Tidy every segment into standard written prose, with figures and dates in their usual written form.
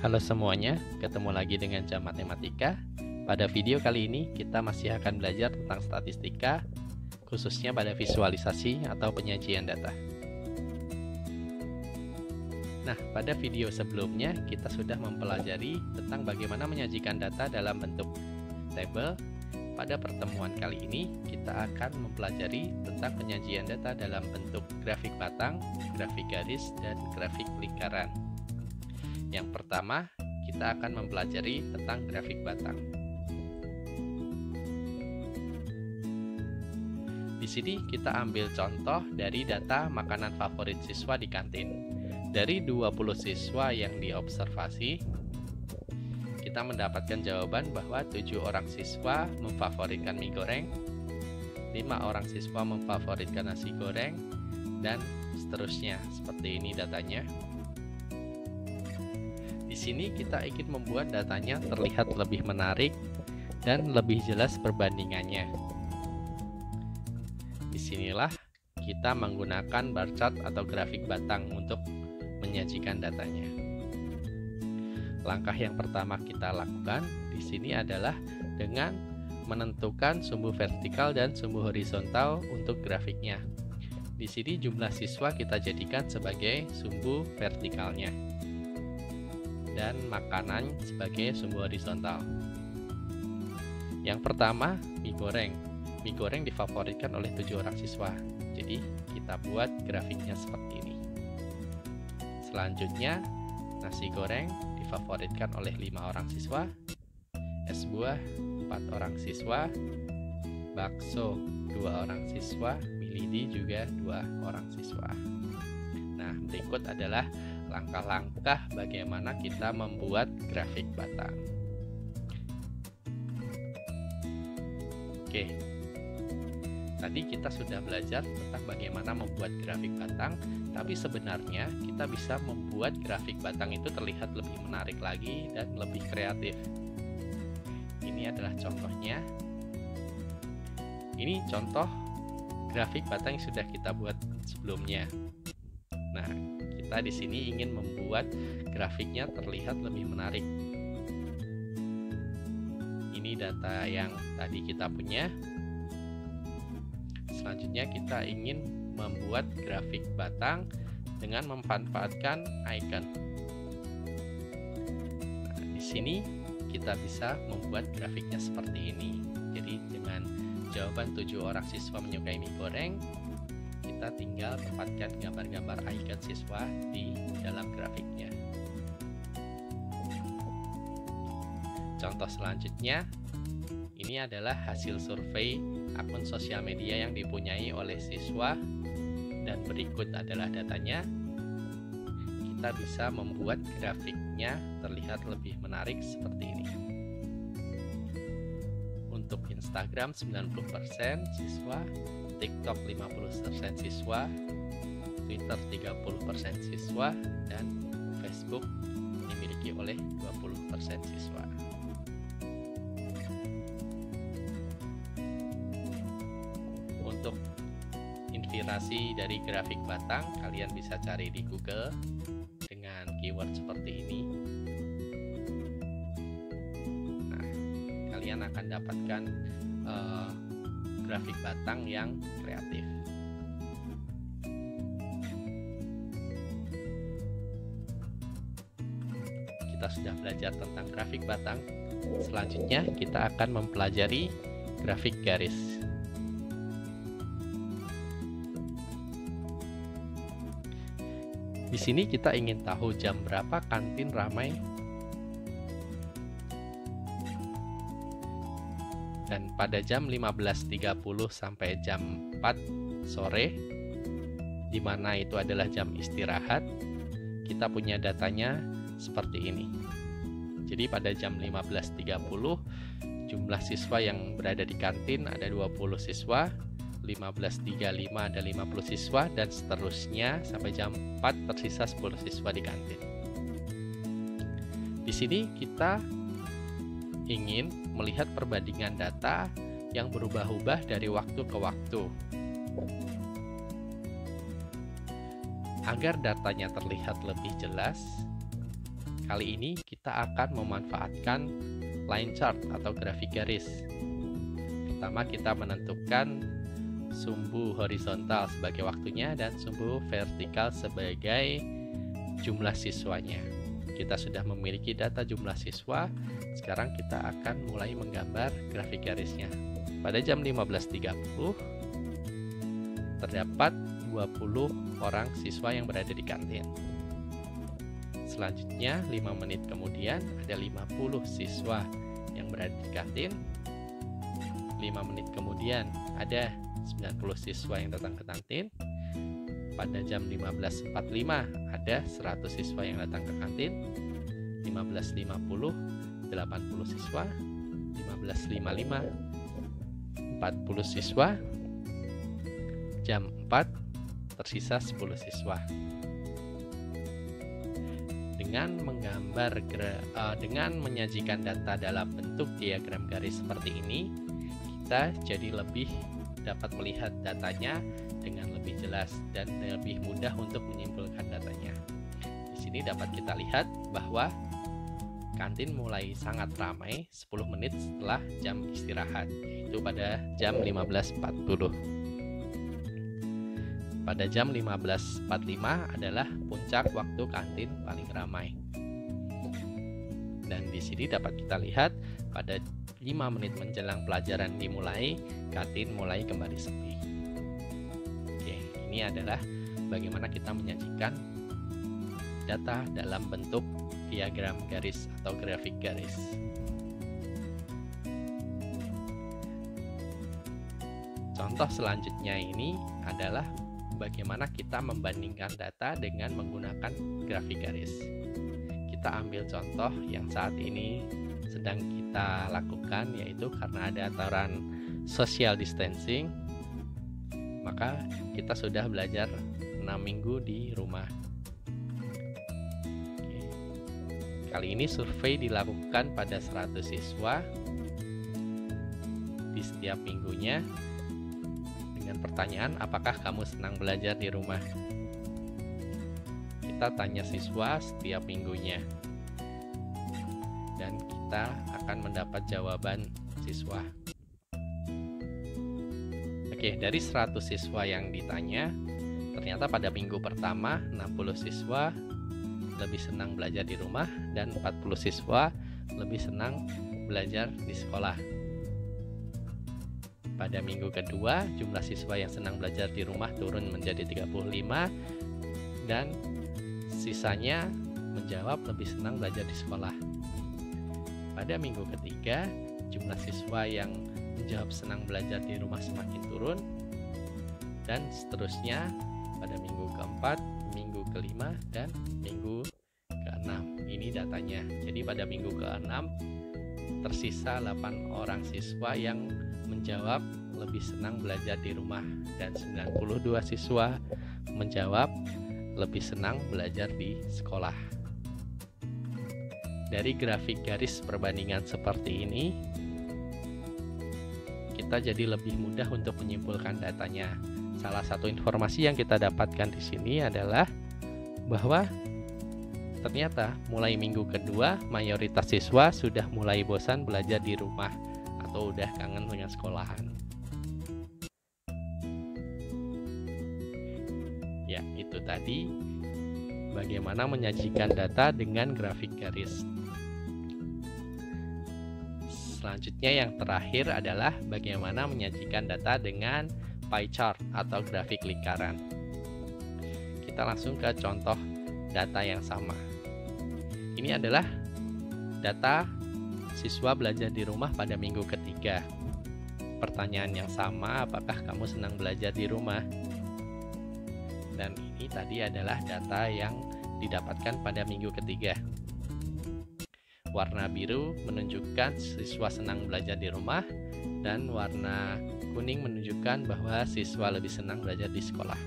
Halo semuanya, ketemu lagi dengan Jam Matematika. Pada video kali ini kita masih akan belajar tentang statistika, khususnya pada visualisasi atau penyajian data. Nah, pada video sebelumnya kita sudah mempelajari tentang bagaimana menyajikan data dalam bentuk tabel. Pada pertemuan kali ini kita akan mempelajari tentang penyajian data dalam bentuk grafik batang, grafik garis, dan grafik lingkaran. Yang pertama, kita akan mempelajari tentang grafik batang. Di sini kita ambil contoh dari data makanan favorit siswa di kantin. Dari 20 siswa yang diobservasi, kita mendapatkan jawaban bahwa 7 orang siswa memfavoritkan mie goreng, 5 orang siswa memfavoritkan nasi goreng, dan seterusnya. Seperti ini datanya. Di sini kita ingin membuat datanya terlihat lebih menarik dan lebih jelas perbandingannya. Disinilah kita menggunakan bar chart atau grafik batang untuk menyajikan datanya. Langkah yang pertama kita lakukan di sini adalah dengan menentukan sumbu vertikal dan sumbu horizontal untuk grafiknya. Di sini jumlah siswa kita jadikan sebagai sumbu vertikalnya dan makanan sebagai sumbu horizontal. Yang pertama, mie goreng. Mie goreng difavoritkan oleh 7 orang siswa. Jadi, kita buat grafiknya seperti ini. Selanjutnya, nasi goreng difavoritkan oleh 5 orang siswa. Es buah 4 orang siswa. Bakso 2 orang siswa. Mie lidi juga 2 orang siswa. Nah, berikut adalah langkah-langkah bagaimana kita membuat grafik batang. Oke, tadi kita sudah belajar tentang bagaimana membuat grafik batang, tapi sebenarnya kita bisa membuat grafik batang itu terlihat lebih menarik lagi dan lebih kreatif. Ini adalah contohnya. Ini contoh grafik batang yang sudah kita buat sebelumnya. Nah, kita di sini ingin membuat grafiknya terlihat lebih menarik. Ini data yang tadi kita punya. Selanjutnya kita ingin membuat grafik batang dengan memanfaatkan icon. Nah, di sini kita bisa membuat grafiknya seperti ini. Jadi dengan jawaban 7 orang siswa menyukai mie goreng, kita tinggal tempatkan gambar-gambar icon siswa di dalam grafiknya. Contoh selanjutnya, ini adalah hasil survei akun sosial media yang dipunyai oleh siswa, dan berikut adalah datanya. Kita bisa membuat grafiknya terlihat lebih menarik seperti ini. Untuk Instagram 90% siswa, TikTok 50% siswa, Twitter 30% siswa, dan Facebook dimiliki oleh 20% siswa. Untuk inspirasi dari grafik batang, kalian bisa cari di Google dengan keyword seperti ini. Nah, kalian akan dapatkan grafik batang yang kreatif. Kita sudah belajar tentang grafik batang. Selanjutnya kita akan mempelajari grafik garis. Di sini kita ingin tahu jam berapa kantin ramai dan pada jam 15.30 sampai jam 4 sore, di mana itu adalah jam istirahat, kita punya datanya seperti ini. Jadi pada jam 15.30 jumlah siswa yang berada di kantin ada 20 siswa, 15.35 ada 50 siswa, dan seterusnya sampai jam 4 tersisa 10 siswa di kantin. Di sini kita ingin melihat perbandingan data yang berubah-ubah dari waktu ke waktu. Agar datanya terlihat lebih jelas, kali ini kita akan memanfaatkan line chart atau grafik garis. Pertama, kita menentukan sumbu horizontal sebagai waktunya dan sumbu vertikal sebagai jumlah siswanya. Kita sudah memiliki data jumlah siswa, sekarang kita akan mulai menggambar grafik garisnya. Pada jam 15.30 terdapat 20 orang siswa yang berada di kantin. Selanjutnya 5 menit kemudian ada 50 siswa yang berada di kantin. 5 menit kemudian ada 90 siswa yang datang ke kantin. Pada jam 15.45 ada 100 siswa yang datang ke kantin. 15.50 80 siswa. 15.55 40 siswa. Jam 4 tersisa 10 siswa. Dengan dengan menyajikan data dalam bentuk diagram garis seperti ini, kita jadi lebih dapat melihat datanya dengan lebih jelas dan lebih mudah untuk menyimpulkan datanya. Di sini dapat kita lihat bahwa kantin mulai sangat ramai 10 menit setelah jam istirahat, yaitu pada jam 15.40. Pada jam 15.45 adalah puncak waktu kantin paling ramai. Dan di sini dapat kita lihat pada 5 menit menjelang pelajaran dimulai, kantin mulai kembali sepi. Oke, ini adalah bagaimana kita menyajikan data dalam bentuk diagram garis atau grafik garis. Contoh selanjutnya ini adalah bagaimana kita membandingkan data dengan menggunakan grafik garis. Kita ambil contoh yang saat ini sedang kita lakukan, yaitu karena ada aturan social distancing, maka kita sudah belajar 6 minggu di rumah. Oke. Kali ini survei dilakukan pada 100 siswa di setiap minggunya dengan pertanyaan, apakah kamu senang belajar di rumah? Kita tanya siswa setiap minggunya dan kita akan mendapat jawaban siswa. Oke, dari 100 siswa yang ditanya, ternyata pada minggu pertama 60 siswa lebih senang belajar di rumah dan 40 siswa lebih senang belajar di sekolah. Pada minggu kedua, jumlah siswa yang senang belajar di rumah turun menjadi 35 dan sisanya menjawab lebih senang belajar di sekolah. Pada minggu ketiga, jumlah siswa yang menjawab senang belajar di rumah semakin turun dan seterusnya pada minggu keempat, minggu kelima, dan minggu keenam. Ini datanya. Jadi pada minggu keenam tersisa 8 orang siswa yang menjawab lebih senang belajar di rumah dan 92 siswa menjawab lebih senang belajar di sekolah. Dari grafik garis perbandingan seperti ini, kita jadi lebih mudah untuk menyimpulkan datanya. Salah satu informasi yang kita dapatkan di sini adalah bahwa ternyata mulai minggu kedua mayoritas siswa sudah mulai bosan belajar di rumah atau udah kangen dengan sekolahan. Ya, itu tadi bagaimana menyajikan data dengan grafik garis. Selanjutnya yang terakhir adalah bagaimana menyajikan data dengan pie chart atau grafik lingkaran. Kita langsung ke contoh data yang sama. Ini adalah data siswa belajar di rumah pada minggu ketiga. Pertanyaan yang sama, apakah kamu senang belajar di rumah? Dan ini tadi adalah data yang didapatkan pada minggu ketiga. Warna biru menunjukkan siswa senang belajar di rumah dan warna kuning menunjukkan bahwa siswa lebih senang belajar di sekolah.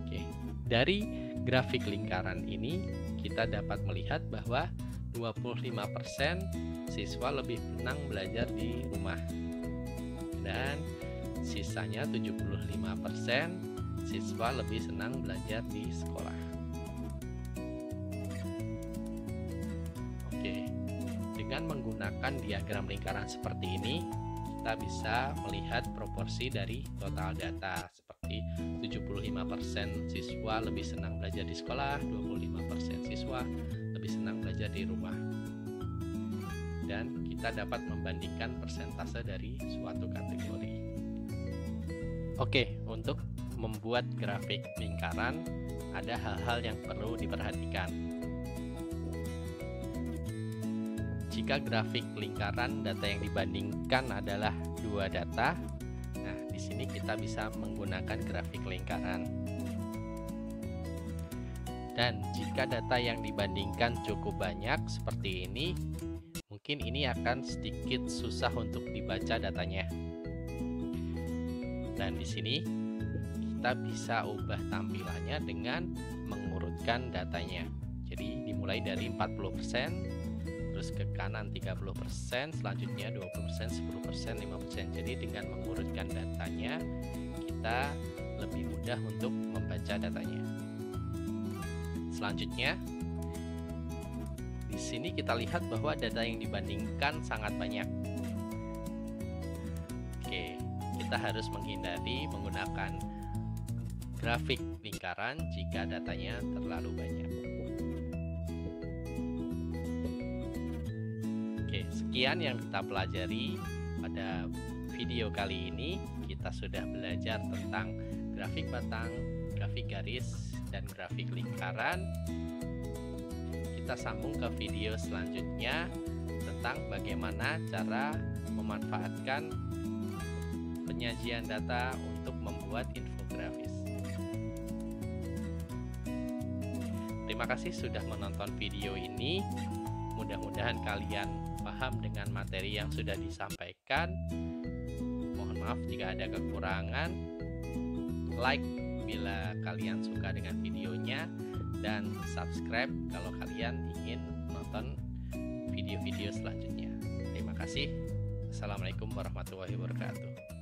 Oke, dari grafik lingkaran ini kita dapat melihat bahwa 25% siswa lebih senang belajar di rumah dan sisanya 75% siswa lebih senang belajar di sekolah. dengan menggunakan diagram lingkaran seperti ini, kita bisa melihat proporsi dari total data, seperti 75% siswa lebih senang belajar di sekolah, 25% siswa lebih senang belajar di rumah. Dan kita dapat membandingkan persentase dari suatu kategori. Oke, untuk membuat grafik lingkaran ada hal-hal yang perlu diperhatikan. Jika grafik lingkaran data yang dibandingkan adalah dua data, nah di sini kita bisa menggunakan grafik lingkaran. Dan jika data yang dibandingkan cukup banyak seperti ini, mungkin ini akan sedikit susah untuk dibaca datanya. Dan di sini kita bisa ubah tampilannya dengan mengurutkan datanya. Jadi dimulai dari 40%, terus ke kanan 30%, selanjutnya 20%, 10%, 5%. Jadi dengan mengurutkan datanya, kita lebih mudah untuk membaca datanya. Selanjutnya, di sini kita lihat bahwa data yang dibandingkan sangat banyak. Oke, kita harus menghindari menggunakan grafik lingkaran jika datanya terlalu banyak. Sekian yang kita pelajari pada video kali ini. Kita sudah belajar tentang grafik batang, grafik garis, dan grafik lingkaran. Kita sambung ke video selanjutnya tentang bagaimana cara memanfaatkan penyajian data untuk membuat infografis. Terima kasih sudah menonton video ini. Mudah-mudahan kalian paham dengan materi yang sudah disampaikan. Mohon maaf jika ada kekurangan. Like bila kalian suka dengan videonya, dan subscribe kalau kalian ingin menonton video-video selanjutnya. Terima kasih. Assalamualaikum warahmatullahi wabarakatuh.